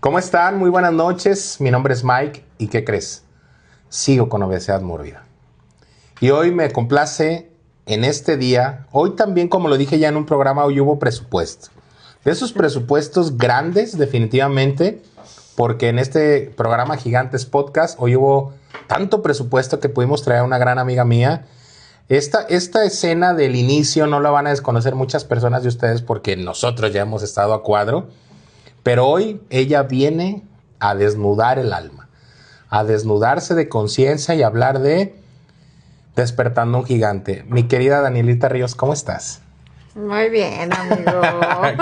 ¿Cómo están? Muy buenas noches. Mi nombre es Mike. ¿Y qué crees? Sigo con obesidad mórbida. Y hoy me complace en este día. Hoy también, como lo dije ya en un programa, hoy hubo presupuesto. De esos presupuestos grandes, definitivamente, porque en este programa Gigantes Podcast, hoy hubo tanto presupuesto que pudimos traer a una gran amiga mía. Esta escena del inicio no la van a desconocer muchas personas de ustedes porque nosotros ya hemos estado a cuadro. Pero hoy ella viene a desnudar el alma, a desnudarse de conciencia y hablar de Despertando un Gigante. Mi querida Danielita Ríos, ¿cómo estás? Muy bien, amigo.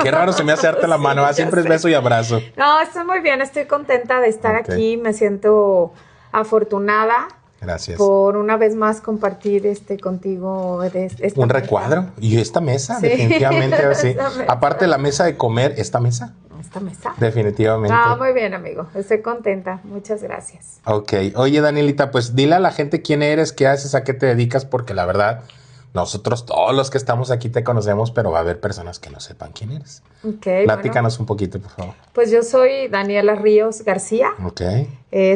Qué raro se me hace darte la mano, siempre es beso y abrazo. No, estoy muy bien, estoy contenta de estar aquí, me siento afortunada. Gracias. Por una vez más compartir contigo esta un recuadro mesa. Y esta mesa, sí. definitivamente. Sí. Mesa. Aparte de la mesa de comer, esta mesa. Esta mesa. Definitivamente. Ah, muy bien, amigo. Estoy contenta. Muchas gracias. Ok. Oye, Danielita, pues dile a la gente quién eres, qué haces, a qué te dedicas, porque la verdad, nosotros todos los que estamos aquí te conocemos, pero va a haber personas que no sepan quién eres. Okay, platícanos un poquito, por favor. Pues yo soy Daniela Ríos García. Ok.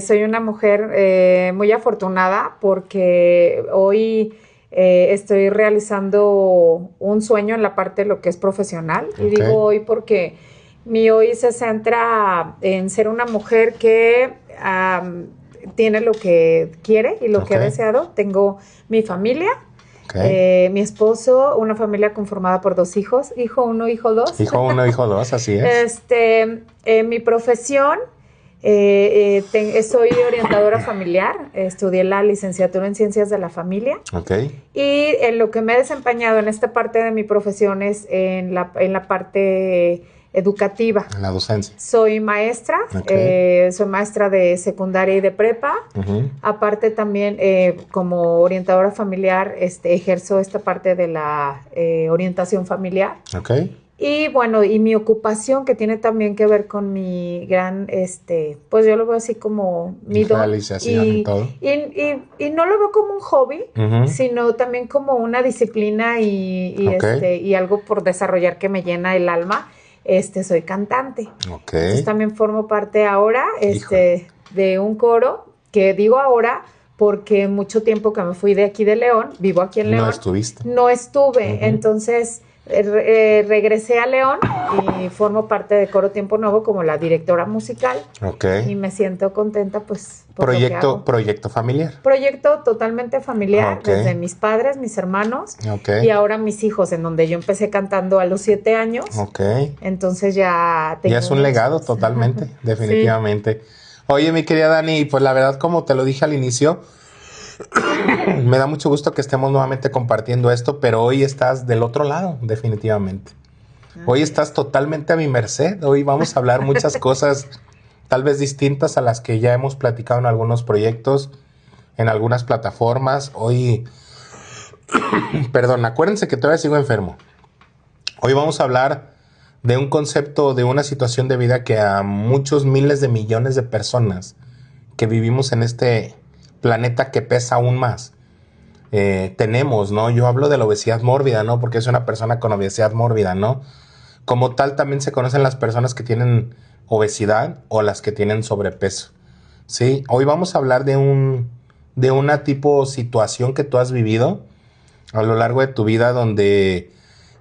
Soy una mujer muy afortunada porque hoy estoy realizando un sueño en la parte de lo que es profesional. Y digo hoy porque mi hoy se centra en ser una mujer que tiene lo que quiere y lo que ha deseado. Tengo mi familia. Mi esposo, una familia conformada por 2 hijos, hijo 1, hijo 2. Hijo 1, hijo 2, así es. Mi profesión, soy orientadora familiar, estudié la licenciatura en Ciencias de la Familia. Y en lo que me he desempeñado en esta parte de mi profesión es en la parte educativa. En la docencia. Soy maestra, soy maestra de secundaria y de prepa. Aparte también como orientadora familiar ejerzo esta parte de la orientación familiar. Y bueno, y mi ocupación que tiene también que ver con mi gran, pues yo lo veo así como mi don. Realización y todo. Y no lo veo como un hobby, sino también como una disciplina y algo por desarrollar que me llena el alma. Soy cantante. Entonces también formo parte ahora de un coro, que digo ahora porque mucho tiempo que me fui de aquí de León, vivo aquí en León. No estuviste. No estuve, entonces regresé a León y formo parte de Coro Tiempo Nuevo como la directora musical. Y me siento contenta pues por proyecto familiar. Proyecto totalmente familiar, desde mis padres, mis hermanos y ahora mis hijos, en donde yo empecé cantando a los 7 años. Entonces ya tengo. Ya es un legado totalmente, definitivamente. Sí. Oye, mi querida Dani, pues la verdad, como te lo dije al inicio, me da mucho gusto que estemos nuevamente compartiendo esto, pero hoy estás del otro lado, definitivamente. Hoy estás totalmente a mi merced. Hoy vamos a hablar muchas cosas tal vez distintas a las que ya hemos platicado en algunos proyectos, en algunas plataformas. Hoy, perdón, acuérdense que todavía sigo enfermo. Hoy vamos a hablar de un concepto, de una situación de vida que a muchos miles de millones de personas que vivimos en este planeta que pesa aún más, tenemos, ¿no? Yo hablo de la obesidad mórbida, ¿no? Porque es una persona con obesidad mórbida, ¿no? Como tal, también se conocen las personas que tienen obesidad o las que tienen sobrepeso, ¿sí? Hoy vamos a hablar de una tipo situación que tú has vivido a lo largo de tu vida, donde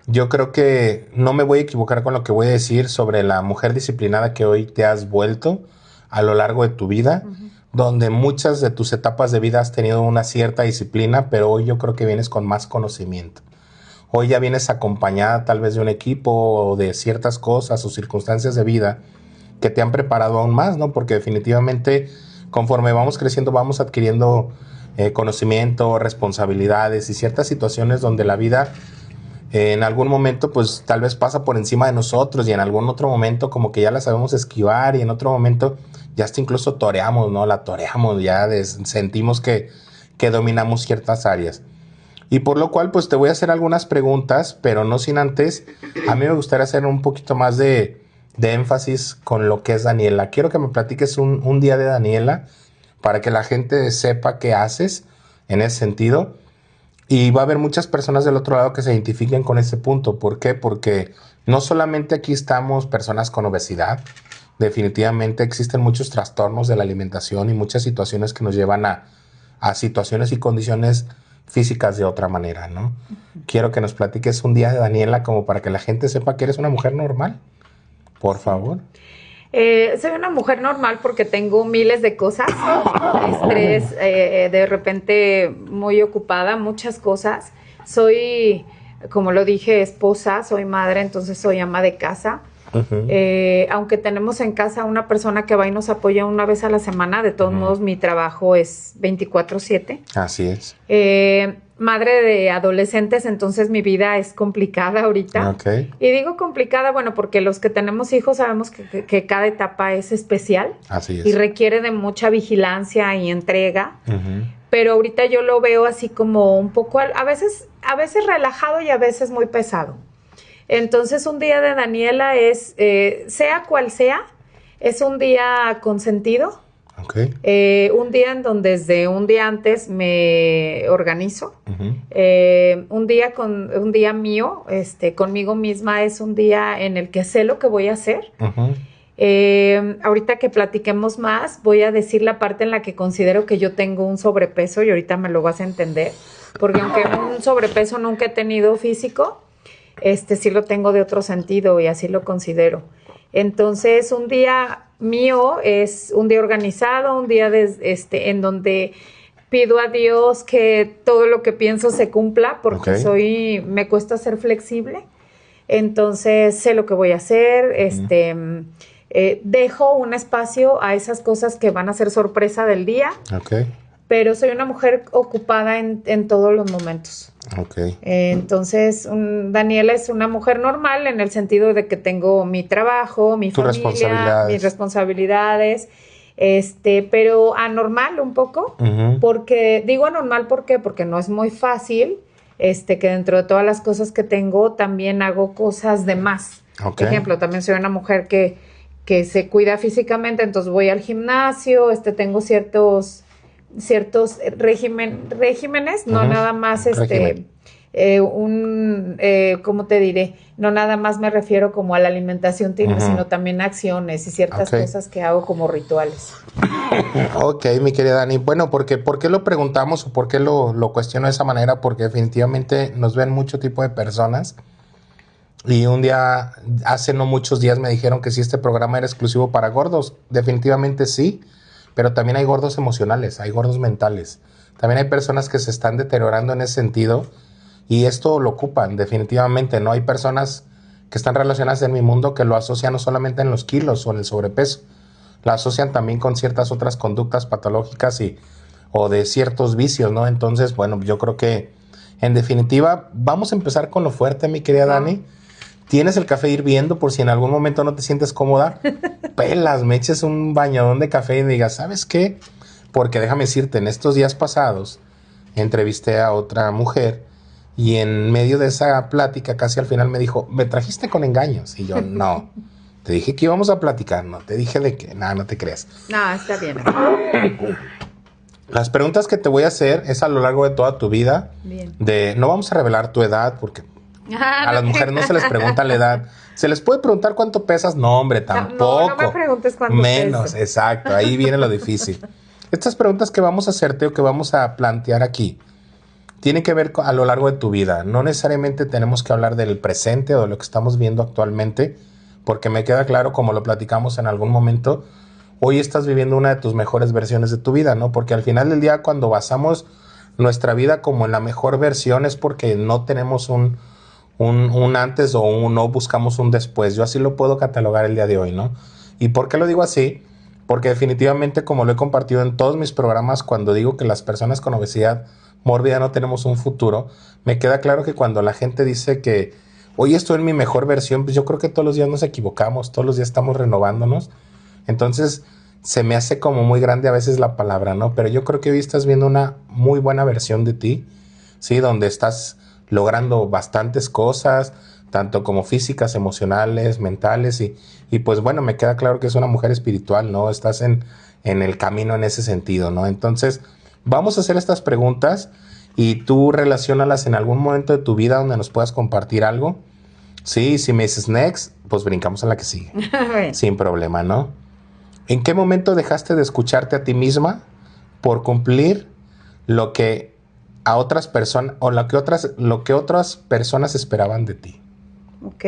yo creo que no me voy a equivocar con lo que voy a decir sobre la mujer disciplinada que hoy te has vuelto a lo largo de tu vida, donde muchas de tus etapas de vida has tenido una cierta disciplina, pero hoy yo creo que vienes con más conocimiento. Hoy ya vienes acompañada tal vez de un equipo o de ciertas cosas o circunstancias de vida que te han preparado aún más, ¿no? Porque definitivamente conforme vamos creciendo vamos adquiriendo conocimiento, responsabilidades y ciertas situaciones donde la vida en algún momento pues tal vez pasa por encima de nosotros y en algún otro momento como que ya la sabemos esquivar y en otro momento ya hasta incluso toreamos, ¿no? La toreamos, ya sentimos que dominamos ciertas áreas. Y por lo cual pues te voy a hacer algunas preguntas, pero no sin antes, a mí me gustaría hacer un poquito más de énfasis con lo que es Daniela. Quiero que me platiques un día de Daniela para que la gente sepa qué haces en ese sentido. Y va a haber muchas personas del otro lado que se identifiquen con ese punto. ¿Por qué? Porque no solamente aquí estamos personas con obesidad, definitivamente existen muchos trastornos de la alimentación y muchas situaciones que nos llevan a situaciones y condiciones físicas de otra manera, ¿no? Quiero que nos platiques un día de Daniela como para que la gente sepa que eres una mujer normal. Por favor. Soy una mujer normal porque tengo miles de cosas, estrés, de repente muy ocupada, muchas cosas. Soy, como lo dije, esposa, soy madre, entonces soy ama de casa. Aunque tenemos en casa una persona que va y nos apoya una vez a la semana, de todos modos mi trabajo es 24/7. Así es. Madre de adolescentes, entonces mi vida es complicada ahorita. Okay. Y digo complicada, bueno, porque los que tenemos hijos sabemos que cada etapa es especial. Así es. Y requiere de mucha vigilancia y entrega. Pero ahorita yo lo veo así como un poco, a veces relajado y a veces muy pesado. Entonces un día de Daniela es, sea cual sea, es un día con sentido. Okay. Un día en donde desde un día antes me organizo. Un día mío, conmigo misma, es un día en el que sé lo que voy a hacer. Ahorita que platiquemos más, voy a decir la parte en la que considero que yo tengo un sobrepeso y ahorita me lo vas a entender. Porque aunque un sobrepeso nunca he tenido físico, sí lo tengo de otro sentido y así lo considero. Entonces, un día mío es un día organizado, un día en donde pido a Dios que todo lo que pienso se cumpla, porque me cuesta ser flexible. Entonces, sé lo que voy a hacer, dejo un espacio a esas cosas que van a ser sorpresa del día. Pero soy una mujer ocupada en todos los momentos. Entonces, Daniela es una mujer normal en el sentido de que tengo mi trabajo, mi familia, mis responsabilidades, pero anormal un poco, porque digo anormal ¿por qué? Porque no es muy fácil, que dentro de todas las cosas que tengo también hago cosas de más. Por ejemplo, también soy una mujer que se cuida físicamente, entonces voy al gimnasio, tengo ciertos regímenes, no nada más ¿cómo te diré? No nada más me refiero como a la alimentación, sino también a acciones y ciertas cosas que hago como rituales. Ok, mi querida Dani. Bueno, ¿por qué lo preguntamos o por qué lo cuestiono de esa manera? Porque definitivamente nos ven mucho tipo de personas. Y un día, hace no muchos días me dijeron que si este programa era exclusivo para gordos. Definitivamente sí. Pero también hay gordos emocionales, hay gordos mentales. También hay personas que se están deteriorando en ese sentido y esto lo ocupan definitivamente, ¿no? Hay personas que están relacionadas en mi mundo que lo asocian no solamente en los kilos o en el sobrepeso, lo asocian también con ciertas otras conductas patológicas o de ciertos vicios, ¿no? Entonces, bueno, yo creo que en definitiva vamos a empezar con lo fuerte, mi querida Dani. Tienes el café hirviendo por si en algún momento no te sientes cómoda. Pelas, me eches un bañadón de café y digas, ¿sabes qué? Porque déjame decirte, en estos días pasados entrevisté a otra mujer y en medio de esa plática casi al final me dijo, ¿me trajiste con engaños? Y yo, no. Te dije que íbamos a platicar, no te dije de que, nada, no te creas. No, está bien. Las preguntas que te voy a hacer es a lo largo de toda tu vida. Bien. No vamos a revelar tu edad porque a las mujeres no se les pregunta la edad. ¿Se les puede preguntar cuánto pesas? No, hombre, tampoco. No me preguntes cuánto menos, peso. Exacto, ahí viene lo difícil. Estas preguntas que vamos a hacerte o que vamos a plantear aquí tienen que ver a lo largo de tu vida. No necesariamente tenemos que hablar del presente o de lo que estamos viendo actualmente, porque me queda claro, como lo platicamos en algún momento, hoy estás viviendo una de tus mejores versiones de tu vida, ¿no? Porque al final del día, cuando basamos nuestra vida como en la mejor versión, es porque no tenemos un antes o no buscamos un después. Yo así lo puedo catalogar el día de hoy, ¿no? ¿Y por qué lo digo así? Porque definitivamente, como lo he compartido en todos mis programas, cuando digo que las personas con obesidad mórbida no tenemos un futuro, me queda claro que cuando la gente dice que hoy estoy en mi mejor versión, pues yo creo que todos los días nos equivocamos, todos los días estamos renovándonos. Entonces, se me hace como muy grande a veces la palabra, ¿no? Pero yo creo que hoy estás viendo una muy buena versión de ti, ¿sí? Donde estás logrando bastantes cosas, tanto como físicas, emocionales, mentales, y pues bueno, me queda claro que es una mujer espiritual, ¿no? Estás en el camino en ese sentido, ¿no? Entonces, vamos a hacer estas preguntas y tú relaciónalas en algún momento de tu vida donde nos puedas compartir algo. Sí, si me dices next, pues brincamos a la que sigue. Sin problema, ¿no? ¿En qué momento dejaste de escucharte a ti misma por cumplir lo que a otras personas o lo que otras personas esperaban de ti? Ok,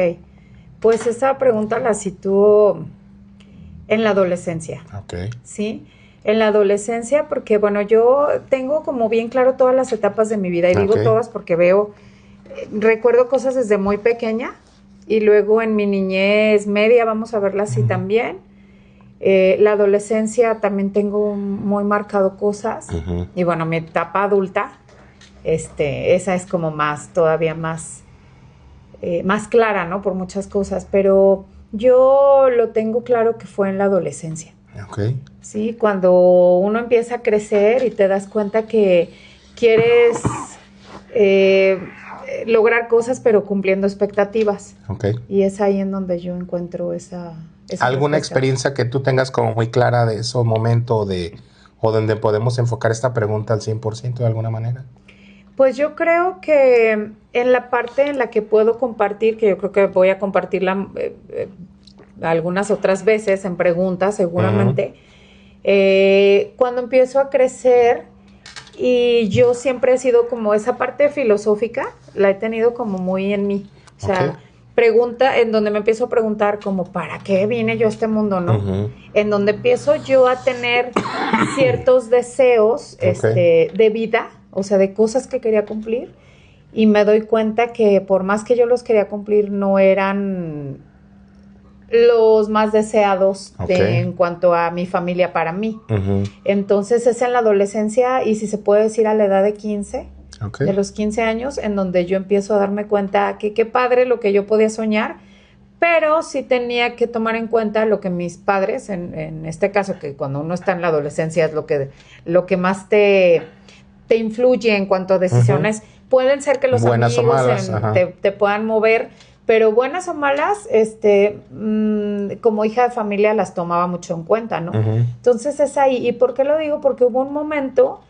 pues esa pregunta la sitúo en la adolescencia. Ok. ¿Sí? En la adolescencia, porque bueno, yo tengo como bien claro todas las etapas de mi vida, y digo todas porque recuerdo cosas desde muy pequeña, y luego en mi niñez media, vamos a verla así también. La adolescencia también tengo muy marcado cosas, y bueno, mi etapa adulta, esa es como todavía más clara, ¿no? Por muchas cosas, pero yo lo tengo claro que fue en la adolescencia. Okay. Sí, cuando uno empieza a crecer y te das cuenta que quieres lograr cosas, pero cumpliendo expectativas. Okay. Y es ahí en donde yo encuentro esa ¿Alguna respuesta. experiencia que tú tengas como muy clara de ese momento o donde podemos enfocar esta pregunta al 100% de alguna manera? Pues yo creo que en la parte en la que puedo compartir, que yo creo que voy a compartirla algunas otras veces en preguntas seguramente, cuando empiezo a crecer, y yo siempre he sido como esa parte filosófica, la he tenido como muy en mí. O sea, pregunta en donde me empiezo a preguntar como, ¿para qué vine yo a este mundo, no? En donde empiezo yo a tener ciertos deseos de vida, o sea, de cosas que quería cumplir, y me doy cuenta que por más que yo los quería cumplir, no eran los más deseados en cuanto a mi familia para mí. Entonces es en la adolescencia, y si se puede decir a la edad de 15, de los 15 años, en donde yo empiezo a darme cuenta que qué padre lo que yo podía soñar, pero sí tenía que tomar en cuenta lo que mis padres, en este caso, que cuando uno está en la adolescencia es lo que más te influye en cuanto a decisiones. Pueden ser que los buenas amigos o malas, te puedan mover, pero buenas o malas, como hija de familia las tomaba mucho en cuenta, ¿no? Entonces es ahí. ¿Y por qué lo digo? Porque hubo un momento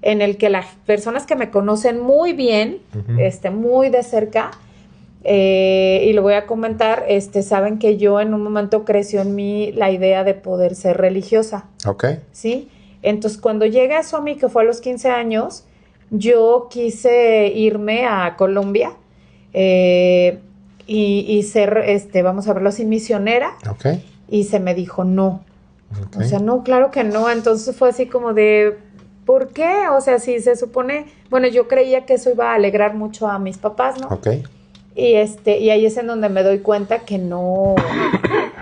en el que las personas que me conocen muy bien, muy de cerca, y lo voy a comentar, saben que yo en un momento creció en mí la idea de poder ser religiosa. ¿Sí? Entonces, cuando llega eso a mí, que fue a los 15 años, yo quise irme a Colombia, y ser, vamos a verlo así, misionera. Y se me dijo no. O sea, no, claro que no. Entonces fue así como de, ¿por qué? O sea, si se supone, bueno, yo creía que eso iba a alegrar mucho a mis papás, ¿no? Y ahí es en donde me doy cuenta que no, o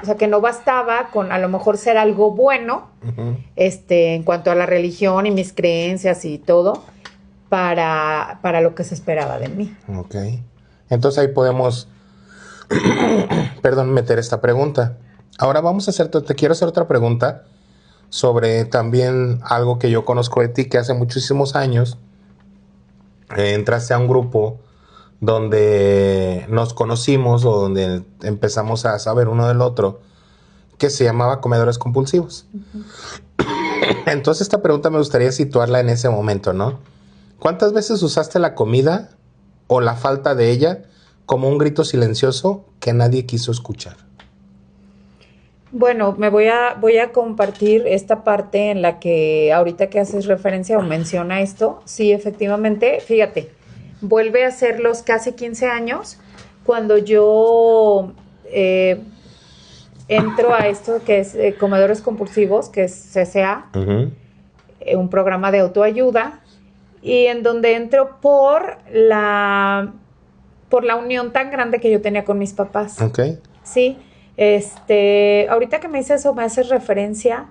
sea, que no bastaba con a lo mejor ser algo bueno, en cuanto a la religión y mis creencias y todo, para lo que se esperaba de mí. Entonces ahí podemos meter esta pregunta. Ahora te quiero hacer otra pregunta sobre también algo que yo conozco de ti, que hace muchísimos años entraste a un grupo donde nos conocimos o donde empezamos a saber uno del otro, que se llamaba Comedores Compulsivos. Entonces esta pregunta me gustaría situarla en ese momento, ¿no? ¿Cuántas veces usaste la comida o la falta de ella como un grito silencioso que nadie quiso escuchar? Bueno, voy a compartir esta parte en la que ahorita que haces referencia o menciona esto. Sí, efectivamente, fíjate, vuelve a ser los casi 15 años cuando yo entro a esto que es Comedores Compulsivos, que es CCA, un programa de autoayuda, y en donde entro por la unión tan grande que yo tenía con mis papás. Sí, ahorita que me dices eso, me haces referencia.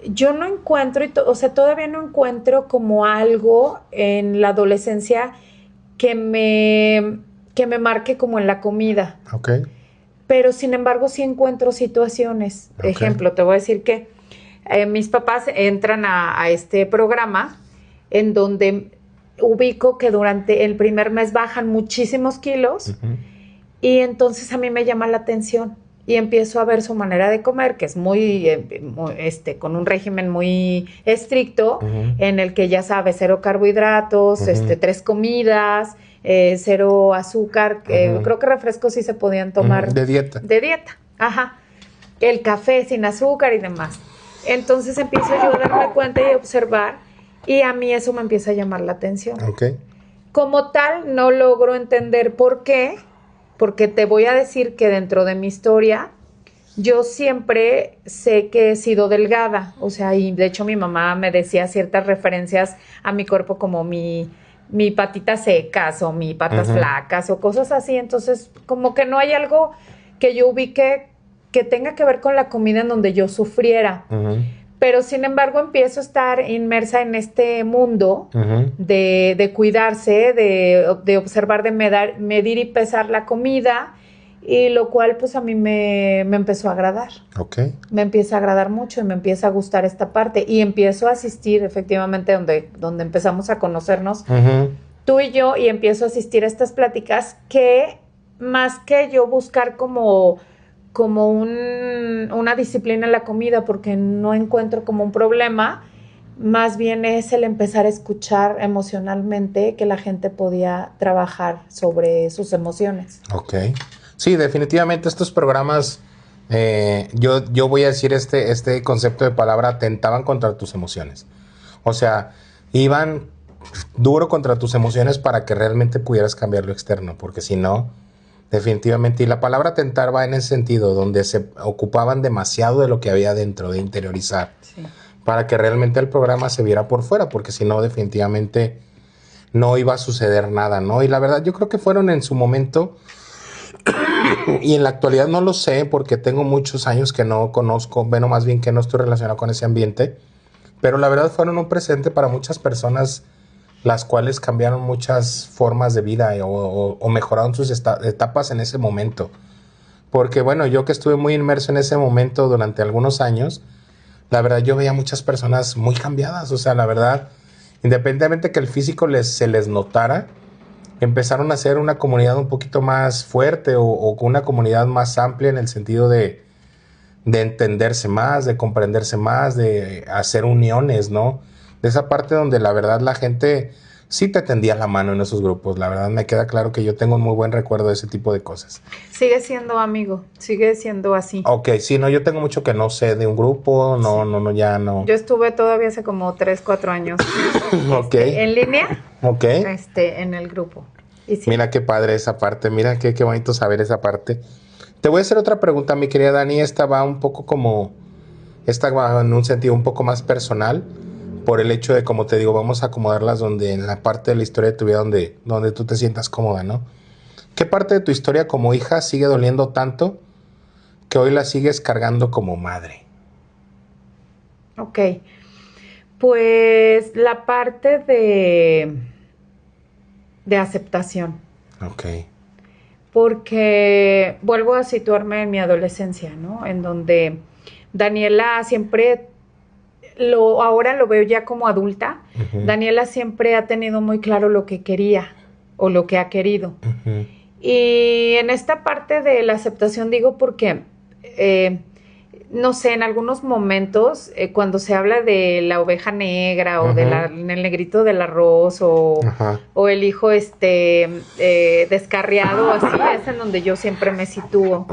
Yo no encuentro, o sea, todavía no encuentro como algo en la adolescencia que me marque como en la comida. Pero sin embargo sí encuentro situaciones. Ejemplo, te voy a decir que mis papás entran a este programa en donde ubico que durante el primer mes bajan muchísimos kilos, y entonces a mí me llama la atención y empiezo a ver su manera de comer, que es muy, con un régimen muy estricto, en el que ya sabes, 0 carbohidratos, 3 comidas, 0 azúcar, creo que refrescos sí se podían tomar. De dieta. De dieta, ajá. El café sin azúcar y demás. Entonces empiezo yo a darme cuenta y a observar, y a mí eso me empieza a llamar la atención. Okay. Como tal, no logro entender por qué, porque te voy a decir que dentro de mi historia, yo siempre sé que he sido delgada, o sea, y de hecho mi mamá me decía ciertas referencias a mi cuerpo como mi patitas secas o mi patas flacas o cosas así, entonces como que no hay algo que yo ubique que tenga que ver con la comida en donde yo sufriera. Pero sin embargo empiezo a estar inmersa en este mundo de cuidarse, de observar, de medir y pesar la comida, y lo cual pues a mí me empezó a agradar. Okay. Me empieza a agradar mucho y me empieza a gustar esta parte, y empiezo a asistir efectivamente donde empezamos a conocernos tú y yo, y empiezo a asistir a estas pláticas que más que yo buscar como una disciplina en la comida, porque no encuentro como un problema, más bien es el empezar a escuchar emocionalmente que la gente podía trabajar sobre sus emociones. Ok. Sí, definitivamente estos programas, yo voy a decir este concepto de palabra, atentaban contra tus emociones. O sea, iban duro contra tus emociones para que realmente pudieras cambiar lo externo, porque si no, definitivamente, y la palabra atentar va en ese sentido, donde se ocupaban demasiado de lo que había dentro, de interiorizar, para que realmente el programa se viera por fuera, porque si no, definitivamente no iba a suceder nada, ¿no? Y la verdad, yo creo que fueron en su momento, y en la actualidad no lo sé, porque tengo muchos años que no conozco, bueno, más bien que no estoy relacionado con ese ambiente, pero la verdad fueron un presente para muchas personas, las cuales cambiaron muchas formas de vida o mejoraron sus etapas en ese momento. Porque bueno, yo que estuve muy inmerso en ese momento durante algunos años, la verdad yo veía muchas personas muy cambiadas. O sea, la verdad, independientemente que el físico se les notara, empezaron a ser una comunidad un poquito más fuerte o una comunidad más amplia en el sentido de entenderse más, de comprenderse más, de hacer uniones, ¿no? De esa parte donde la verdad la gente sí te tendía la mano en esos grupos. La verdad me queda claro que yo tengo un muy buen recuerdo de ese tipo de cosas. Sigue siendo amigo, sigue siendo así. Ok, sí, no, yo tengo mucho que no sé de un grupo, no, ya no. Yo estuve todavía hace como 3, 4 años Ok. En línea, ok, en el grupo. Y sí. Mira qué padre esa parte, mira qué bonito saber esa parte. Te voy a hacer otra pregunta, mi querida Dani. Esta va un poco esta va en un sentido un poco más personal, por el hecho de, como te digo, vamos a acomodarlas en la parte de la historia de tu vida donde tú te sientas cómoda, ¿no? ¿Qué parte de tu historia como hija sigue doliendo tanto que hoy la sigues cargando como madre? Ok, pues la parte de aceptación. Ok. Porque vuelvo a situarme en mi adolescencia, ¿no? En donde Daniela siempre, ahora lo veo ya como adulta, Daniela siempre ha tenido muy claro lo que quería o lo que ha querido. Y en esta parte de la aceptación digo porque, no sé, en algunos momentos, cuando se habla de la oveja negra o el negrito del arroz o el hijo descarriado, así es en donde yo siempre me sitúo.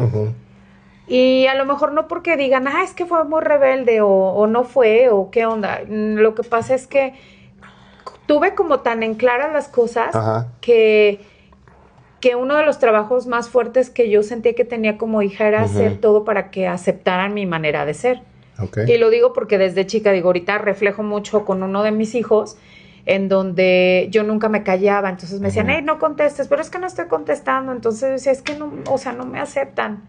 Y a lo mejor no porque digan, es que fue muy rebelde o no fue o qué onda. Lo que pasa es que tuve como tan en claras las cosas que uno de los trabajos más fuertes que yo sentía que tenía como hija era hacer todo para que aceptaran mi manera de ser. Y lo digo porque desde chica, ahorita reflejo mucho con uno de mis hijos, en donde yo nunca me callaba, entonces me decían, no contestes, pero es que no estoy contestando, entonces decía, es que no, o sea, no me aceptan.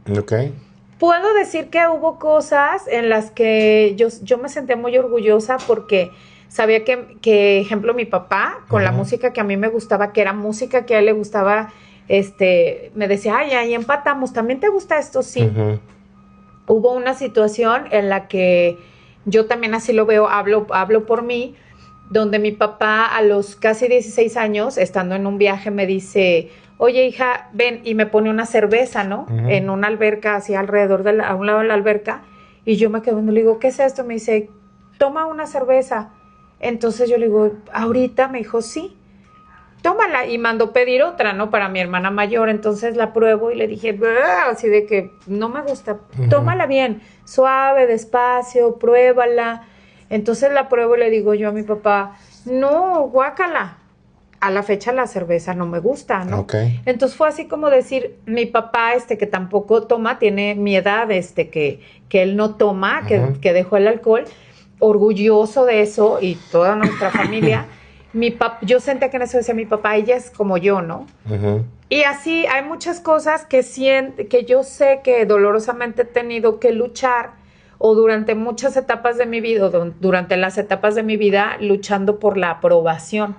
Puedo decir que hubo cosas en las que yo me sentía muy orgullosa porque sabía que ejemplo, mi papá, con la música que a mí me gustaba, que era música que a él le gustaba, me decía, ahí empatamos, ¿también te gusta esto? Sí. Hubo una situación en la que yo también así lo veo, hablo por mí, donde mi papá a los casi 16 años, estando en un viaje, me dice, oye, hija, ven, y me pone una cerveza, ¿no? En una alberca, así alrededor, a un lado de la alberca, y yo me quedo viendo, le digo, ¿qué es esto? Me dice, toma una cerveza. Entonces yo le digo, ¿ahorita? Me dijo, sí, tómala, y mandó pedir otra, ¿no? Para mi hermana mayor, entonces la pruebo y le dije, así de que no me gusta, tómala bien, suave, despacio, pruébala. Entonces la pruebo y le digo yo a mi papá, no, guácala. A la fecha la cerveza no me gusta, ¿no? Okay. Entonces fue así como decir, mi papá, que tampoco toma, tiene mi edad, que él no toma, que dejó el alcohol, orgulloso de eso, y toda nuestra familia. Yo sentía que en eso decía mi papá, ella es como yo, ¿no? Y así hay muchas cosas que yo sé que dolorosamente he tenido que luchar, o durante muchas etapas de mi vida, durante las etapas de mi vida, luchando por la aprobación,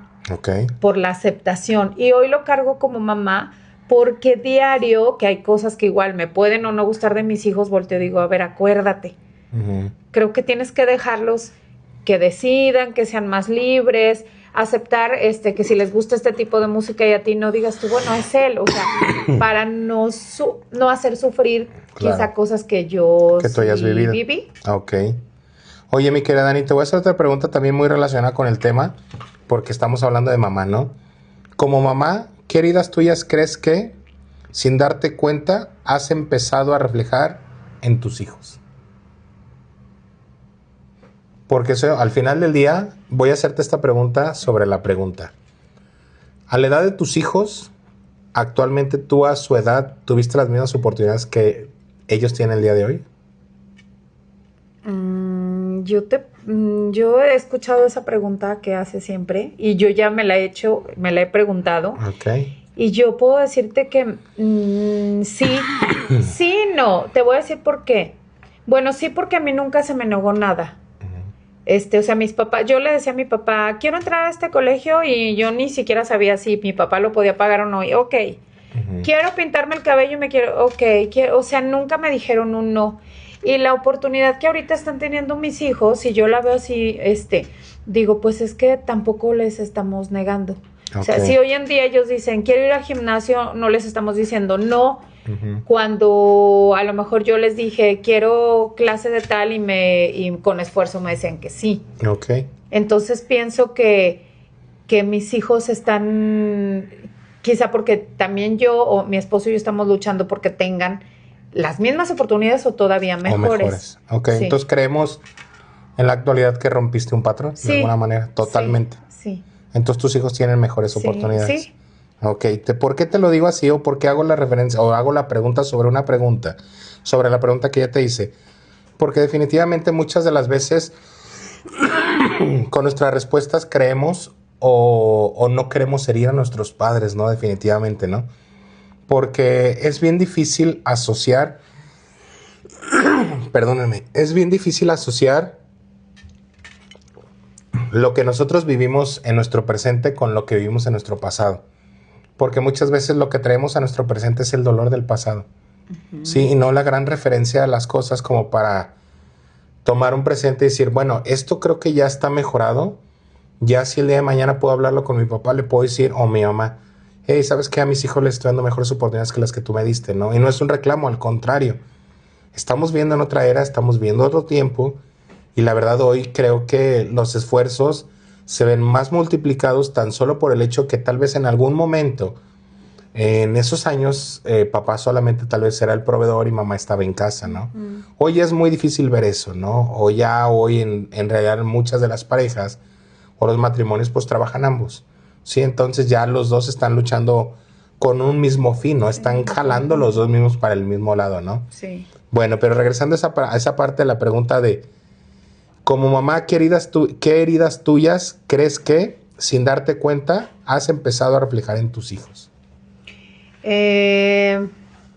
por la aceptación. Y hoy lo cargo como mamá, porque diario, que hay cosas que igual me pueden o no gustar de mis hijos, volteo y digo, a ver, acuérdate. Creo que tienes que dejarlos que decidan, que sean más libres, aceptar que si les gusta este tipo de música y a ti no digas tú, bueno, es él, o sea, para no hacer sufrir quizá cosas que yo tú hayas viví. Ok. Oye, mi querida Dani, te voy a hacer otra pregunta también muy relacionada con el tema, porque estamos hablando de mamá, ¿no? Como mamá, ¿qué heridas tuyas crees que, sin darte cuenta, has empezado a reflejar en tus hijos? Porque al final del día voy a hacerte esta pregunta sobre la pregunta. A la edad de tus hijos, actualmente tú a su edad, ¿tuviste las mismas oportunidades que ellos tienen el día de hoy? Yo he escuchado esa pregunta que hace siempre, y yo ya me la he preguntado. Okay. Y yo puedo decirte que sí, no. Te voy a decir por qué. Bueno, sí, porque a mí nunca se me negó nada. O sea, mis papás, yo le decía a mi papá, quiero entrar a este colegio, y yo ni siquiera sabía si mi papá lo podía pagar o no. Y, ok, quiero pintarme el cabello, o sea, nunca me dijeron un no. Y la oportunidad que ahorita están teniendo mis hijos, si yo la veo así, digo, pues es que tampoco les estamos negando. Okay. O sea, si hoy en día ellos dicen, quiero ir al gimnasio, no les estamos diciendo no. Cuando a lo mejor yo les dije, quiero clase de tal, y con esfuerzo me decían que sí. Okay. Entonces pienso que mis hijos están, quizá porque también yo o mi esposo y yo estamos luchando porque tengan las mismas oportunidades o todavía mejores. Ok, sí. Entonces creemos en la actualidad que rompiste un patrón, de alguna manera, totalmente. Sí. Entonces tus hijos tienen mejores oportunidades. Sí. Ok, ¿por qué te lo digo así, o por qué hago la referencia o hago la pregunta sobre una pregunta, sobre la pregunta que ya te hice? Porque definitivamente muchas de las veces con nuestras respuestas creemos o no queremos herir a nuestros padres, ¿no? Definitivamente, ¿no? Porque es bien difícil asociar, perdónenme, es bien difícil asociar lo que nosotros vivimos en nuestro presente con lo que vivimos en nuestro pasado. Porque muchas veces lo que traemos a nuestro presente es el dolor del pasado. Sí, y no la gran referencia a las cosas como para tomar un presente y decir, bueno, esto creo que ya está mejorado. Ya si el día de mañana puedo hablarlo con mi papá, le puedo decir, o mi mamá, hey, ¿sabes qué? A mis hijos les estoy dando mejores oportunidades que las que tú me diste, ¿no? Y no es un reclamo, al contrario. Estamos viendo en otra era, estamos viendo otro tiempo, y la verdad hoy creo que los esfuerzos se ven más multiplicados tan solo por el hecho que tal vez en algún momento, en esos años, papá solamente tal vez era el proveedor y mamá estaba en casa, ¿no? Hoy es muy difícil ver eso, ¿no? Hoy en realidad muchas de las parejas o los matrimonios pues trabajan ambos. Sí, entonces ya los dos están luchando con un mismo fin, ¿no? Están jalando los dos mismos para el mismo lado, ¿no? Sí. Bueno, pero regresando a esa parte de la pregunta de, como mamá, ¿qué heridas tuyas crees que, sin darte cuenta, has empezado a reflejar en tus hijos?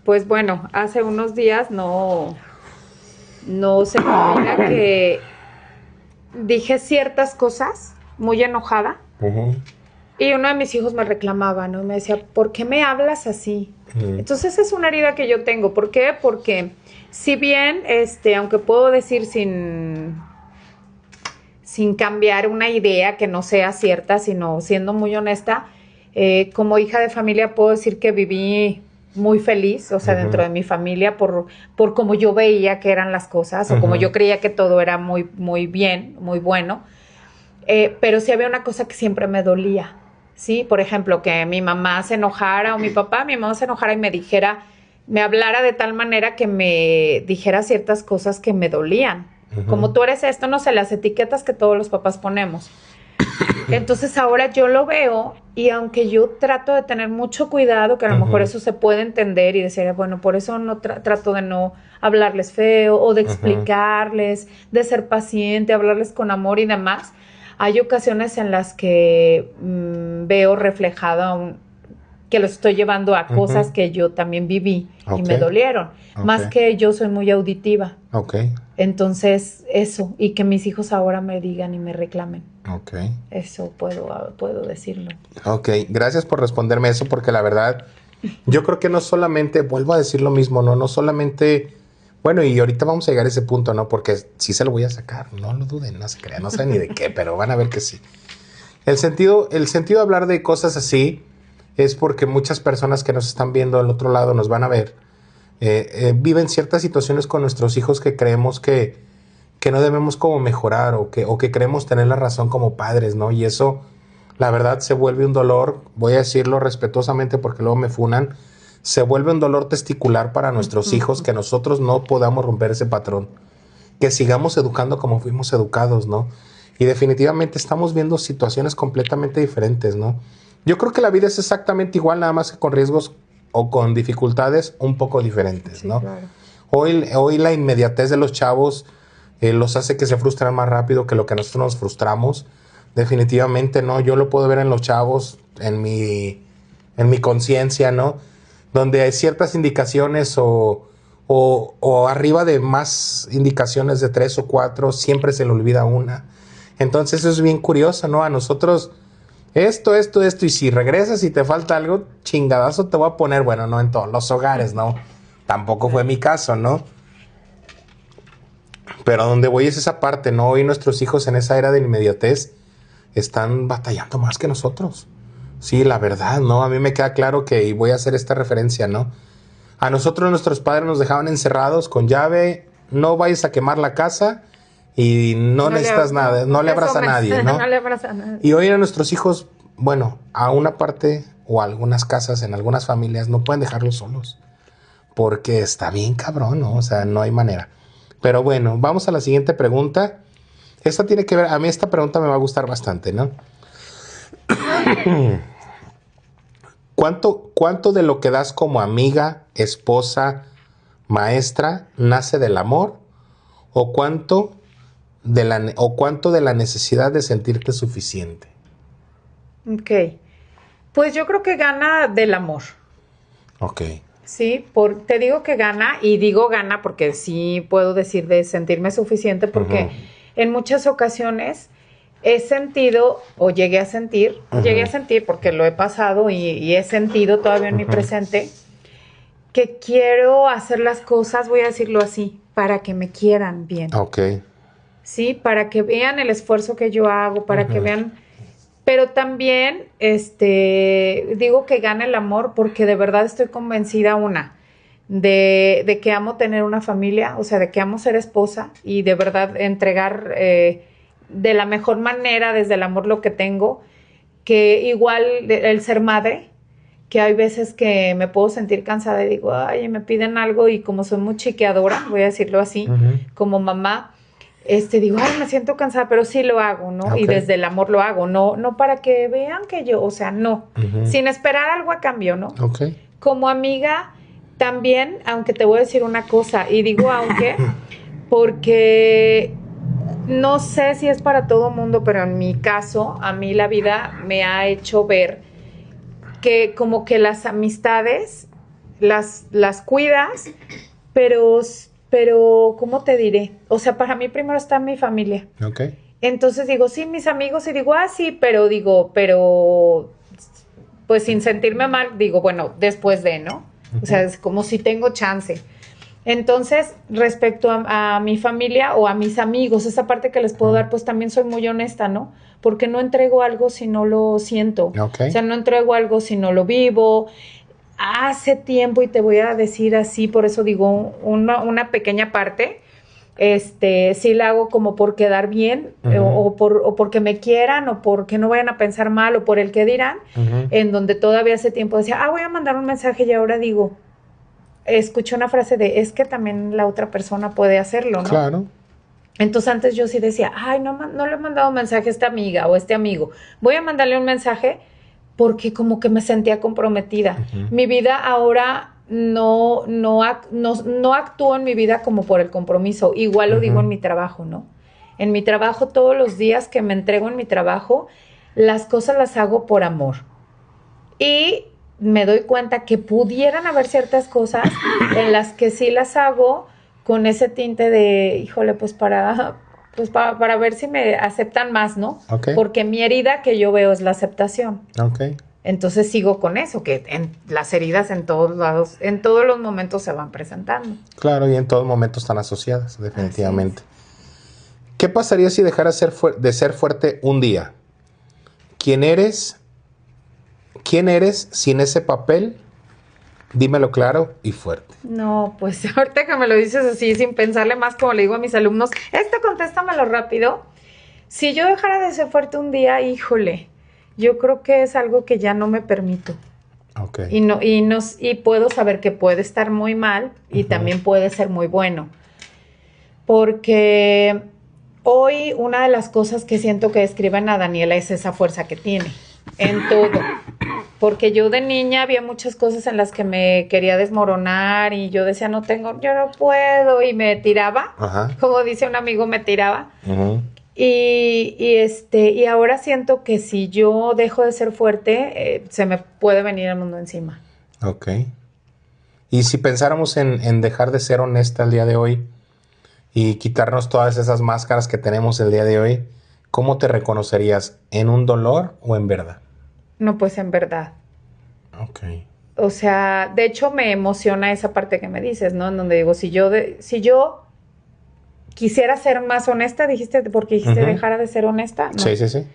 Pues bueno, hace unos días no se me olvida que dije ciertas cosas muy enojada. Y uno de mis hijos me reclamaba, ¿no? Me decía, ¿por qué me hablas así? Entonces es una herida que yo tengo. ¿Por qué? Porque si bien, aunque puedo decir sin cambiar una idea que no sea cierta, sino siendo muy honesta, Como hija de familia puedo decir que viví muy feliz, o sea, dentro de mi familia, por como yo veía que eran las cosas, o como yo creía que todo era muy, muy bien, muy bueno. Pero sí había una cosa que siempre me dolía, ¿sí? Por ejemplo, que mi mamá se enojara, o mi mamá se enojara y me dijera, me hablara de tal manera que me dijera ciertas cosas que me dolían. Como tú eres esto, no sé, las etiquetas que todos los papás ponemos. Entonces ahora yo lo veo y aunque yo trato de tener mucho cuidado, que a lo mejor eso se puede entender y decir, bueno, por eso no trato de no hablarles feo o de explicarles, de ser paciente, hablarles con amor y demás, hay ocasiones en las que veo reflejado que los estoy llevando a cosas que yo también viví y me dolieron. Más que yo soy muy auditiva. Entonces, eso, y que mis hijos ahora me digan y me reclamen. Eso puedo decirlo. Gracias por responderme eso, porque la verdad, yo creo que no solamente, vuelvo a decir lo mismo, no solamente, bueno, y ahorita vamos a llegar a ese punto, ¿no? Porque sí se lo voy a sacar, no lo duden, no se crean, no sé ni de qué, pero van a ver que sí. El sentido de hablar de cosas así es porque muchas personas que nos están viendo al otro lado nos van a ver, viven ciertas situaciones con nuestros hijos que creemos que no debemos como mejorar o que creemos tener la razón como padres, ¿no? Y eso, la verdad, se vuelve un dolor, voy a decirlo respetuosamente porque luego me funan, se vuelve un dolor testicular para nuestros hijos, que nosotros no podamos romper ese patrón, que sigamos educando como fuimos educados, ¿no? Y definitivamente estamos viendo situaciones completamente diferentes, ¿no? Yo creo que la vida es exactamente igual, nada más que con riesgos o con dificultades un poco diferentes, ¿no? Claro. Hoy la inmediatez de los chavos los hace que se frustran más rápido que lo que nosotros nos frustramos. Definitivamente, ¿no? Yo lo puedo ver en los chavos, en mi conciencia, ¿no? Donde hay ciertas indicaciones o arriba de más indicaciones de 3 o 4, siempre se le olvida una. Entonces eso es bien curioso, ¿no? A nosotros esto, y si regresas y te falta algo, chingadazo te voy a poner, bueno, no en todos los hogares, ¿no? Tampoco fue mi caso, ¿no? Pero a donde voy es esa parte, ¿no? Hoy nuestros hijos en esa era de inmediatez están batallando más que nosotros. Sí, la verdad, ¿no? A mí me queda claro que, y voy a hacer esta referencia, ¿no? A nosotros nuestros padres nos dejaban encerrados con llave, no vayas a quemar la casa y no necesitas nada, no le abras a nadie, ¿no? No le abras a nadie. Y hoy a nuestros hijos, bueno, a una parte o a algunas casas, en algunas familias, no pueden dejarlos solos. Porque está bien cabrón, ¿no? O sea, no hay manera. Pero bueno, vamos a la siguiente pregunta. Esta tiene que ver, a mí esta pregunta me va a gustar bastante, ¿no? ¿Cuánto de lo que das como amiga, esposa, maestra, nace del amor? ¿O cuánto de la necesidad de sentirte suficiente? Ok. Pues yo creo que gana del amor. Ok. Sí, te digo que gana, y digo gana porque sí puedo decir de sentirme suficiente, porque en muchas ocasiones he sentido, o llegué a sentir porque lo he pasado y he sentido todavía en mi presente, que quiero hacer las cosas, voy a decirlo así, para que me quieran bien. Ok. Sí, para que vean el esfuerzo que yo hago, para que vean. Pero también digo que gana el amor porque de verdad estoy convencida, de que amo tener una familia, o sea, de que amo ser esposa y de verdad entregar de la mejor manera desde el amor lo que tengo, que igual el ser madre, que hay veces que me puedo sentir cansada y digo, ay, me piden algo, y como soy muy chiqueadora, voy a decirlo así, como mamá, digo, ay, me siento cansada, pero sí lo hago, ¿no? Okay. Y desde el amor lo hago, no para que vean que yo, o sea, no, sin esperar algo a cambio, ¿no? Okay. Como amiga, también, aunque te voy a decir una cosa, y digo aunque, porque no sé si es para todo mundo, pero en mi caso, a mí la vida me ha hecho ver que como que las amistades las cuidas, pero, ¿cómo te diré? O sea, para mí primero está mi familia. Ok. Entonces digo, sí, mis amigos, y digo, sí, pero pues sin sentirme mal, digo, bueno, después de, ¿no? O sea, es como si tengo chance. Entonces, respecto a mi familia o a mis amigos, esa parte que les puedo dar, pues también soy muy honesta, ¿no? Porque no entrego algo si no lo siento. Okay. O sea, no entrego algo si no lo vivo. Hace tiempo, y te voy a decir así, por eso digo una pequeña parte, sí la hago como por quedar bien, o porque me quieran, o porque no vayan a pensar mal, o por el que dirán, en donde todavía hace tiempo decía, voy a mandar un mensaje, y ahora digo, escuché una frase de, es que también la otra persona puede hacerlo, ¿no? Claro. Entonces antes yo sí decía, no le he mandado un mensaje a esta amiga o a este amigo, voy a mandarle un mensaje porque como que me sentía comprometida. Mi vida ahora no actúo en mi vida como por el compromiso, igual lo digo en mi trabajo, ¿no? En mi trabajo, todos los días que me entrego en mi trabajo, las cosas las hago por amor. Y me doy cuenta que pudieran haber ciertas cosas en las que sí las hago con ese tinte de, híjole, pues para ver si me aceptan más, ¿no? Okay. Porque mi herida que yo veo es la aceptación. Okay. Entonces sigo con eso, que las heridas en todos lados, en todos los momentos se van presentando. Claro, y en todos momentos están asociadas, definitivamente. ¿Qué pasaría si dejaras de ser fuerte un día? ¿Quién eres sin ese papel? Dímelo claro y fuerte. No, pues ahorita que me lo dices así, sin pensarle más, como le digo a mis alumnos, contéstamelo rápido. Si yo dejara de ser fuerte un día, híjole, yo creo que es algo que ya no me permito. Okay. Y puedo saber que puede estar muy mal y también puede ser muy bueno. Porque hoy una de las cosas que siento que describen a Daniela es esa fuerza que tiene en todo. Porque yo de niña había muchas cosas en las que me quería desmoronar y yo decía, yo no puedo, y me tiraba. Ajá. Como dice un amigo, me tiraba. Uh-huh. Y ahora siento que si yo dejo de ser fuerte, se me puede venir el mundo encima. Ok. Y si pensáramos en dejar de ser honesta el día de hoy y quitarnos todas esas máscaras que tenemos el día de hoy, ¿cómo te reconocerías? ¿En un dolor o en verdad? No, pues en verdad. Ok. O sea, de hecho me emociona esa parte que me dices, ¿no? En donde digo, si yo quisiera ser más honesta, porque dijiste dejara de ser honesta, ¿no? Sí, sí, sí.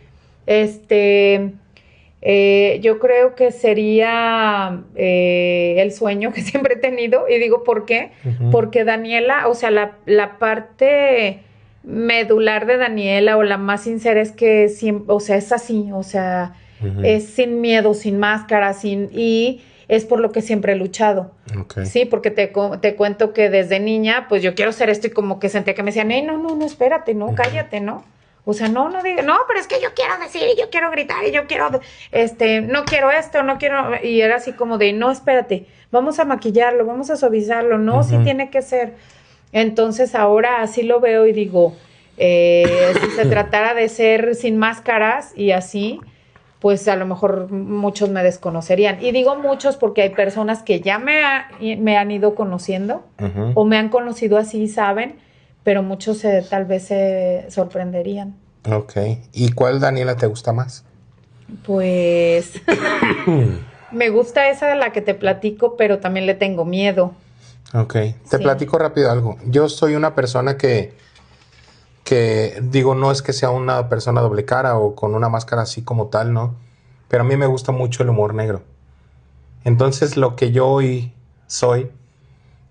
Yo creo que sería el sueño que siempre he tenido, y digo, ¿por qué? Porque Daniela, o sea, la parte medular de Daniela o la más sincera es que siempre, o sea, es así, o sea, es sin miedo, sin máscara, y es por lo que siempre he luchado. Okay. Sí, porque te cuento que desde niña, pues yo quiero ser esto, y como que sentía que me decían, no, espérate, no, cállate, ¿no? O sea, no diga, no, pero es que yo quiero decir, y yo quiero gritar, y yo quiero, no quiero esto, no quiero, y era así como de, no, espérate, vamos a maquillarlo, vamos a suavizarlo, no, sí tiene que ser. Entonces ahora así lo veo y digo, si se tratara de ser sin máscaras y así, pues a lo mejor muchos me desconocerían. Y digo muchos porque hay personas que ya me han ido conociendo o me han conocido así y saben, pero muchos tal vez se sorprenderían. Ok. ¿Y cuál Daniela te gusta más? Pues me gusta esa de la que te platico, pero también le tengo miedo. Ok. Te platico rápido algo. Yo soy una persona que digo, no es que sea una persona doble cara o con una máscara así como tal, ¿no? Pero a mí me gusta mucho el humor negro. Entonces lo que yo hoy soy,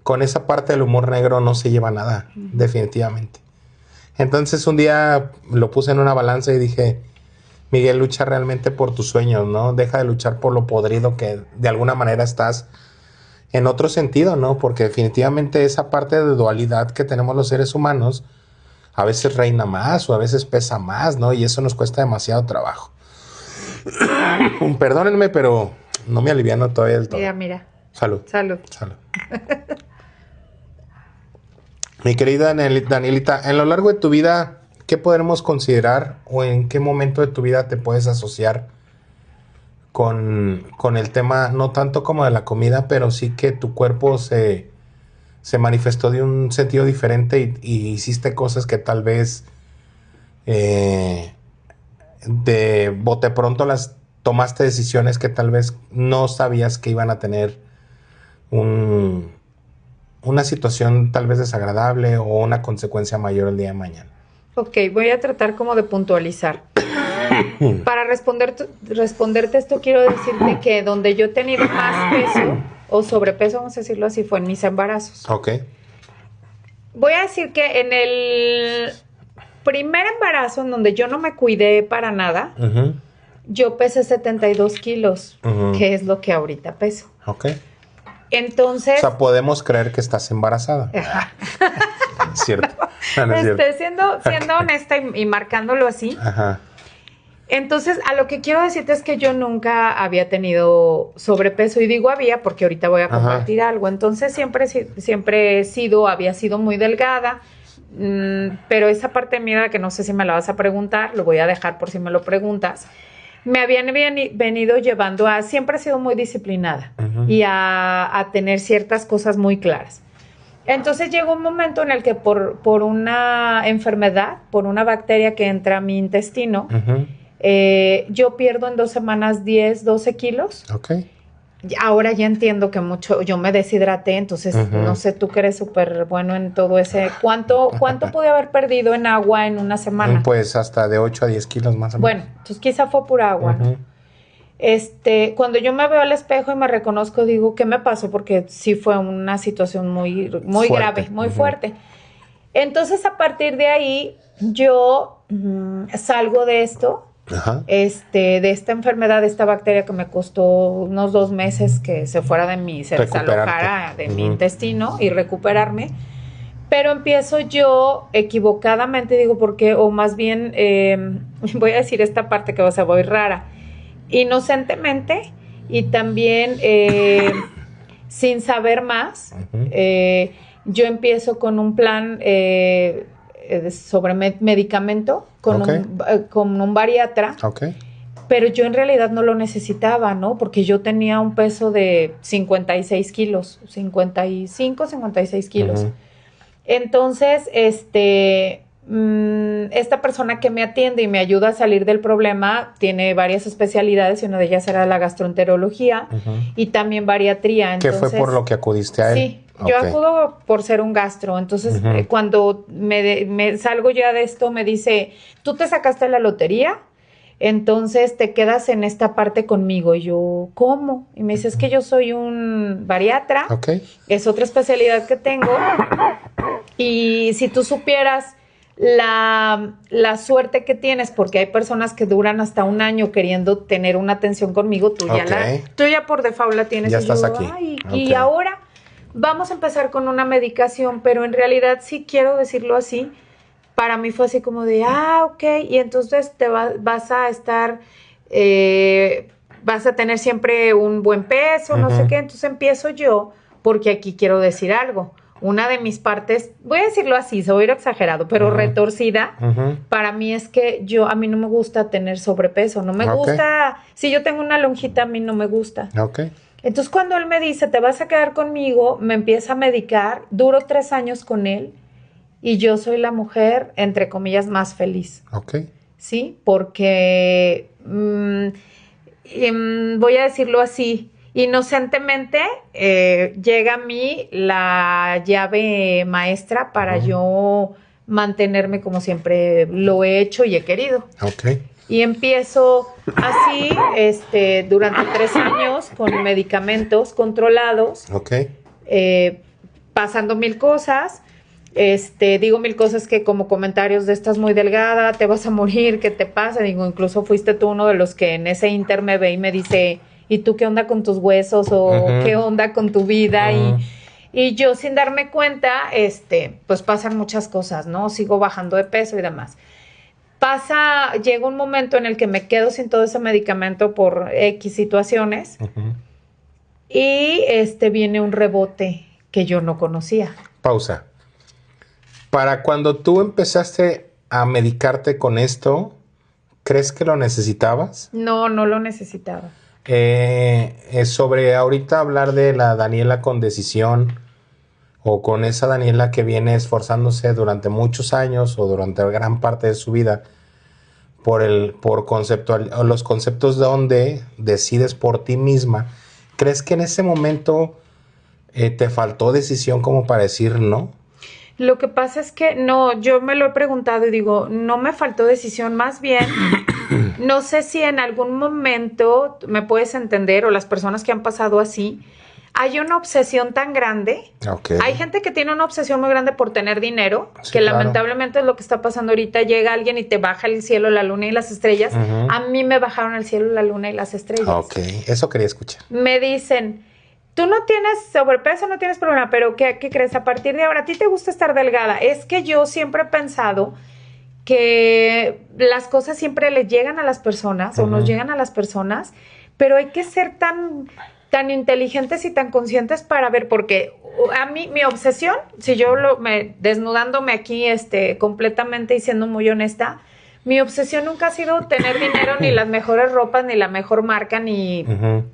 con esa parte del humor negro no se lleva nada, definitivamente. Entonces un día lo puse en una balanza y dije, Miguel, lucha realmente por tus sueños, ¿no? Deja de luchar por lo podrido que de alguna manera estás en otro sentido, ¿no? Porque definitivamente esa parte de dualidad que tenemos los seres humanos a veces reina más o a veces pesa más, ¿no? Y eso nos cuesta demasiado trabajo. Perdónenme, pero no me aliviano todavía del todo. Mira. Salud. Salud. Mi querida Danielita, en lo largo de tu vida, ¿qué podremos considerar o en qué momento de tu vida te puedes asociar con el tema, no tanto como de la comida, pero sí que tu cuerpo se manifestó de un sentido diferente y hiciste cosas que tal vez de bote pronto tomaste decisiones que tal vez no sabías que iban a tener un una situación tal vez desagradable o una consecuencia mayor el día de mañana. Ok, voy a tratar como de puntualizar. Para responderte esto, quiero decirte que donde yo he tenido más peso o sobrepeso, vamos a decirlo así, fue en mis embarazos. Ok. Voy a decir que en el primer embarazo, en donde yo no me cuidé para nada, yo pesé 72 kilos, que es lo que ahorita peso. Ok. Entonces... O sea, podemos creer que estás embarazada. Cierto. No, siendo honesta y marcándolo así. Ajá. Entonces, a lo que quiero decirte es que yo nunca había tenido sobrepeso, y digo había porque ahorita voy a compartir algo. Entonces, siempre había sido muy delgada, pero esa parte mía que no sé si me la vas a preguntar, lo voy a dejar por si me lo preguntas. Me habían venido llevando siempre he sido muy disciplinada y a tener ciertas cosas muy claras. Entonces llegó un momento en el que por una enfermedad, por una bacteria que entra a mi intestino, yo pierdo en 2 semanas 10, 12 kilos. Ok. Ahora ya entiendo que yo me deshidraté, entonces no sé, tú que eres súper bueno en todo ese. ¿Cuánto pude haber perdido en agua en una semana? Pues hasta de 8 a 10 kilos más o menos. Bueno, entonces quizá fue pura agua, ¿no? Cuando yo me veo al espejo y me reconozco, digo, ¿qué me pasó? Porque sí fue una situación muy grave, muy fuerte. Entonces, a partir de ahí, yo salgo de esto. De esta enfermedad, de esta bacteria que me costó unos 2 meses que se fuera de mí, se desalojara de mi intestino y recuperarme. Pero empiezo yo equivocadamente, digo, porque, o más bien, voy a decir esta parte que voy rara, inocentemente y también sin saber más, yo empiezo con un plan sobre medicamento con un bariatra, pero yo en realidad no lo necesitaba, ¿no? Porque yo tenía un peso de 56 kilos, 55, 56 kilos. Entonces, esta persona que me atiende y me ayuda a salir del problema tiene varias especialidades y una de ellas era la gastroenterología y también bariatría. Entonces, ¿qué fue por lo que acudiste a él? Sí. Yo acudo por ser un gastro, entonces cuando me salgo ya de esto me dice, tú te sacaste la lotería, entonces te quedas en esta parte conmigo. Y yo, ¿cómo? Y me dice, es que yo soy un bariatra, es otra especialidad que tengo, y si tú supieras la suerte que tienes, porque hay personas que duran hasta 1 año queriendo tener una atención conmigo, tú ya por default la tienes. Ya estás aquí. Y ahora vamos a empezar con una medicación, pero en realidad sí quiero decirlo así, para mí fue así como de, ok, y entonces vas a estar, vas a tener siempre un buen peso, no sé qué. Entonces empiezo yo, porque aquí quiero decir algo. Una de mis partes, voy a decirlo así, se va a ir exagerado, pero retorcida, para mí es que a mí no me gusta tener sobrepeso, no me gusta, si yo tengo una lonjita, a mí no me gusta. Entonces, cuando él me dice, te vas a quedar conmigo, me empieza a medicar, duro 3 años con él, y yo soy la mujer, entre comillas, más feliz. ¿Sí? Porque, voy a decirlo así, inocentemente llega a mí la llave maestra para yo mantenerme como siempre lo he hecho y he querido. Y empiezo así durante 3 años con medicamentos controlados, pasando 1000 cosas. Digo 1000 cosas que como comentarios de estás muy delgada, te vas a morir, ¿qué te pasa? Digo, incluso fuiste tú uno de los que en ese inter me ve y me dice, ¿y tú qué onda con tus huesos? O ¿qué onda con tu vida? Y yo sin darme cuenta, pues pasan muchas cosas, ¿no? Sigo bajando de peso y demás. Llega un momento en el que me quedo sin todo ese medicamento por X situaciones y viene un rebote que yo no conocía. Pausa. Para cuando tú empezaste a medicarte con esto, ¿crees que lo necesitabas? No, no lo necesitaba. Sobre ahorita hablar de la Daniela con decisión o con esa Daniela que viene esforzándose durante muchos años o durante gran parte de su vida por los conceptos donde decides por ti misma, ¿crees que en ese momento ¿Te faltó decisión como para decir no? Lo que pasa es que no, yo me lo he preguntado y digo, no me faltó decisión, más bien, no sé si en algún momento me puedes entender o las personas que han pasado así, hay una obsesión tan grande. Okay. Hay gente que tiene una obsesión muy grande por tener dinero, Sí, que claro. lamentablemente es lo que está pasando ahorita. Llega alguien y te baja el cielo, la luna y las estrellas. A mí me bajaron el cielo, la luna y las estrellas. Ok, eso quería escuchar. Me dicen, tú no tienes sobrepeso, no tienes problema, pero ¿qué crees? A partir de ahora, ¿a ti te gusta estar delgada? Es que yo siempre he pensado que las cosas siempre le llegan a las personas o nos llegan a las personas, pero hay que ser tan inteligentes y tan conscientes para ver, porque a mí mi obsesión, si yo desnudándome aquí completamente y siendo muy honesta, mi obsesión nunca ha sido tener dinero, ni las mejores ropas, ni la mejor marca,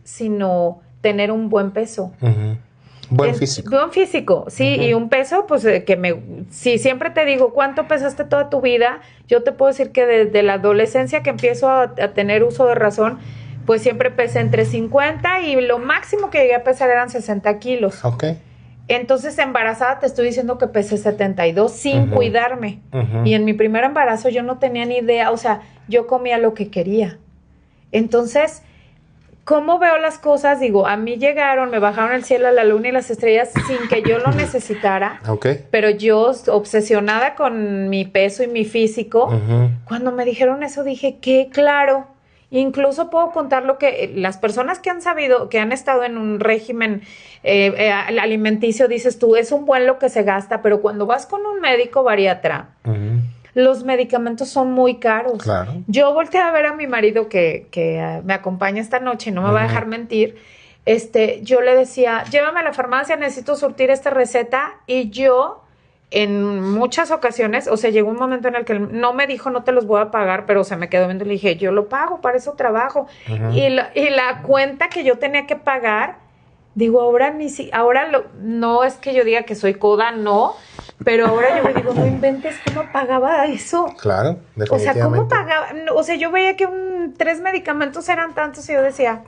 sino tener un buen peso. Buen físico. Buen físico, sí, y un peso, pues si siempre te digo, ¿cuánto pesaste toda tu vida? Yo te puedo decir que desde la adolescencia que empiezo a tener uso de razón, pues siempre pesé entre 50 y lo máximo que llegué a pesar eran 60 kilos. Ok. Entonces, embarazada te estoy diciendo que pesé 72 sin cuidarme. Y en mi primer embarazo yo no tenía ni idea, o sea, yo comía lo que quería. Entonces, ¿cómo veo las cosas? Digo, a mí llegaron, me bajaron el cielo, la luna y las estrellas sin que yo lo necesitara. Ok. Pero yo, obsesionada con mi peso y mi físico, cuando me dijeron eso dije, qué claro. Incluso puedo contar lo que las personas que han sabido, que han estado en un régimen alimenticio, dices tú, es un buen lo que se gasta, pero cuando vas con un médico bariatra, los medicamentos son muy caros. Claro. Yo volteé a ver a mi marido que me acompaña esta noche y no me va a dejar mentir. Yo le decía, llévame a la farmacia, necesito surtir esta receta, y yo en muchas ocasiones, o sea, llegó un momento en el que no me dijo, no te los voy a pagar, pero se me quedó viendo y le dije, yo lo pago, para eso trabajo. Y la cuenta que yo tenía que pagar, digo, no es que yo diga que soy coda, no, pero ahora yo me digo, no inventes, ¿cómo pagaba eso? Claro, definitivamente. O sea, ¿cómo pagaba? O sea, yo veía que 3 medicamentos eran tantos y yo decía,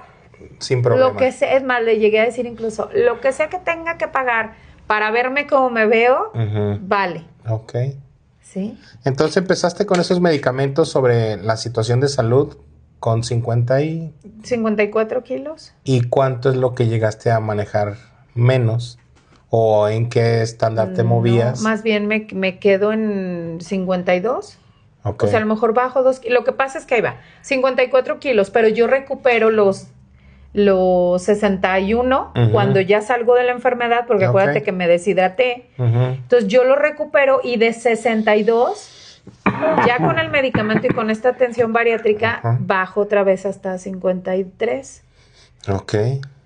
sin problema. Lo que sea, es más, le llegué a decir incluso, lo que sea que tenga que pagar para verme como me veo, vale. Ok. ¿Sí? Entonces empezaste con esos medicamentos sobre la situación de salud con 54 kilos. ¿Y cuánto es lo que llegaste a manejar menos? ¿O en qué estándar te movías? No, más bien me quedo en 52. Okay. O sea, a lo mejor bajo 2 kilos. Lo que pasa es que ahí va, 54 kilos, pero yo recupero los 61 cuando ya salgo de la enfermedad, porque acuérdate que me deshidraté. Entonces yo lo recupero, y de 62, ya con el medicamento y con esta atención bariátrica, bajo otra vez hasta 53. Ok.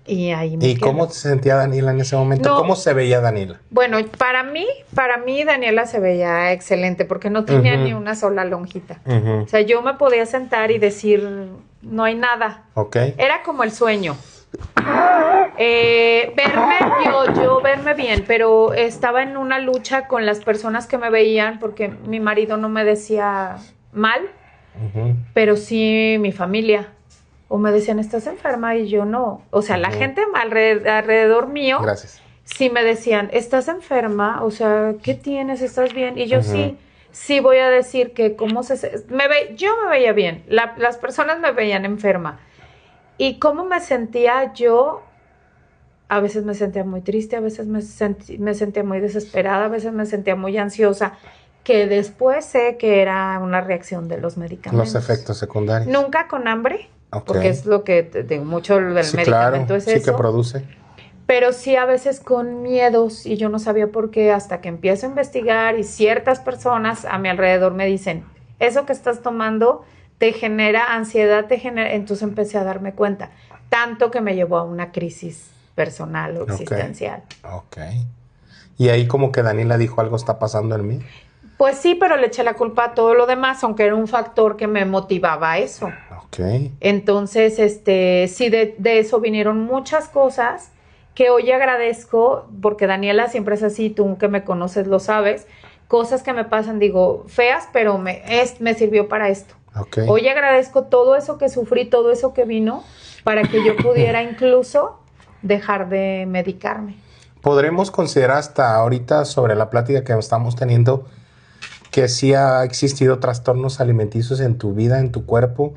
Y ahí me ¿Y quedo. cómo se sentía Daniela en ese momento? No, ¿Cómo se veía Daniela? Bueno, para mí Daniela se veía excelente, porque no tenía ni una sola lonjita. O sea, yo me podía sentar y decir, no hay nada. Ok. Era como el sueño. Verme bien, pero estaba en una lucha con las personas que me veían, porque mi marido no me decía mal, pero sí mi familia. O me decían, ¿estás enferma? Y yo no. O sea, la gente alrededor mío, gracias, sí me decían, ¿estás enferma? O sea, ¿qué tienes? ¿Estás bien? Y yo sí voy a decir que yo me veía bien. Las personas me veían enferma. Y cómo me sentía yo, a veces me sentía muy triste, a veces me sentía muy desesperada, a veces me sentía muy ansiosa, que después sé que era una reacción de los medicamentos. los efectos secundarios. Nunca con hambre. Porque es lo que digo, mucho del medicamento es eso. Sí, que produce. Pero sí a veces con miedos, y yo no sabía por qué, hasta que empiezo a investigar, y ciertas personas a mi alrededor me dicen, eso que estás tomando te genera ansiedad, entonces empecé a darme cuenta, tanto que me llevó a una crisis personal o existencial. Ok. Y ahí como que Daniela dijo, algo está pasando en mí. Pues sí, pero le eché la culpa a todo lo demás, aunque era un factor que me motivaba a eso. Okay. Entonces, sí, de eso vinieron muchas cosas que hoy agradezco, porque Daniela siempre es así, tú que me conoces lo sabes, cosas que me pasan, digo, feas, pero me sirvió para esto. Okay. Hoy agradezco todo eso que sufrí, todo eso que vino, para que yo pudiera incluso dejar de medicarme. podremos considerar hasta ahorita sobre la plática que estamos teniendo que sí ha existido trastornos alimenticios en tu vida, en tu cuerpo,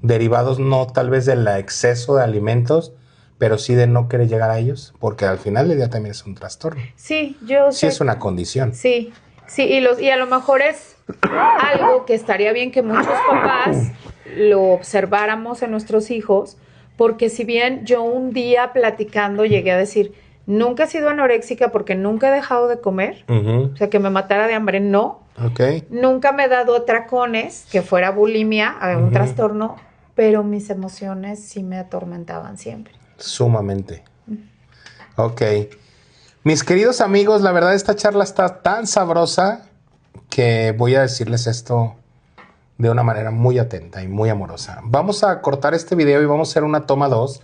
derivados no tal vez del exceso de alimentos, pero sí de no querer llegar a ellos, porque al final del día también es un trastorno. Sí, yo sé. Sí es una condición. Sí, sí, y a lo mejor es algo que estaría bien que muchos papás lo observáramos en nuestros hijos, porque si bien yo un día platicando llegué a decir, nunca he sido anoréxica porque nunca he dejado de comer, o sea, que me matara de hambre, no. Okay. Nunca me he dado atracones, que fuera bulimia, un trastorno, pero mis emociones sí me atormentaban siempre. Sumamente. Ok. Mis queridos amigos, la verdad esta charla está tan sabrosa que voy a decirles esto de una manera muy atenta y muy amorosa. Vamos a cortar este video y vamos a hacer una toma 2,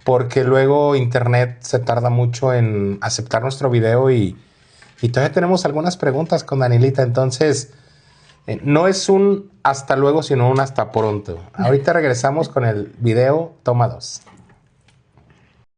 porque luego internet se tarda mucho en aceptar nuestro video y todavía tenemos algunas preguntas con Danielita. Entonces, no es un hasta luego, sino un hasta pronto. Ahorita regresamos con el video toma 2.